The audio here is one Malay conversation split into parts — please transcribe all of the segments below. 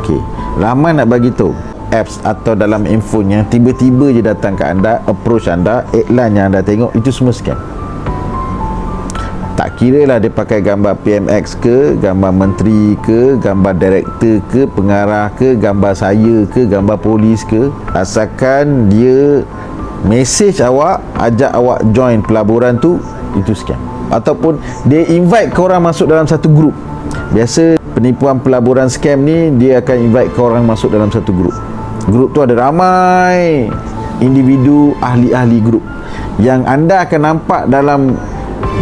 Okey, ramai nak bagi tahu apps atau dalam handphone yang tiba-tiba je datang ke anda, approach anda, iklan yang anda tengok, itu semua scam. Tak kira lah dia pakai gambar PMX ke, gambar menteri ke, gambar director ke, pengarah ke, gambar saya ke, gambar polis ke, asalkan dia message awak, ajak awak join pelaburan tu, itu scam. Ataupun dia invite korang masuk dalam satu grup. Biasa penipuan pelaburan scam ni, dia akan invite korang masuk dalam satu grup. Grup tu ada ramai individu, ahli-ahli grup, yang anda akan nampak dalam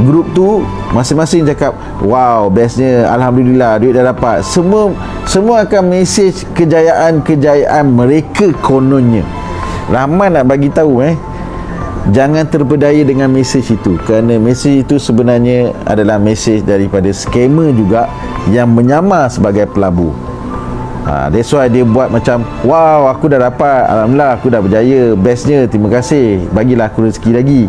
grup tu masing-masing cakap, wow, bestnya, alhamdulillah, duit dah dapat. Semua akan mesej kejayaan mereka kononnya. Ramai nak bagi tahu jangan terpedaya dengan mesej itu, kerana mesej itu sebenarnya adalah mesej daripada scammer juga yang menyamar sebagai pelabur. That's why dia buat macam, wow, aku dah dapat, alhamdulillah, aku dah berjaya, bestnya, terima kasih, bagilah aku rezeki lagi.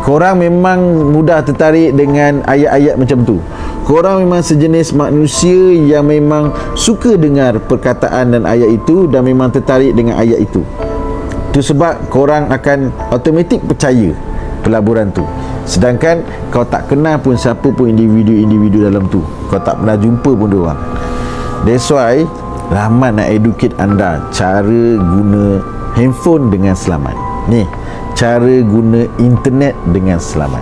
Korang memang mudah tertarik dengan ayat-ayat macam tu. Korang memang sejenis manusia yang memang suka dengar perkataan dan ayat itu, dan memang tertarik dengan ayat itu. Itu sebab korang akan automatik percaya pelaburan tu. Sedangkan kau tak kenal pun siapa pun individu-individu dalam tu, kau tak pernah jumpa pun diorang. That's why Rahmat nak educate anda cara guna handphone dengan selamat. Ni, cara guna internet dengan selamat.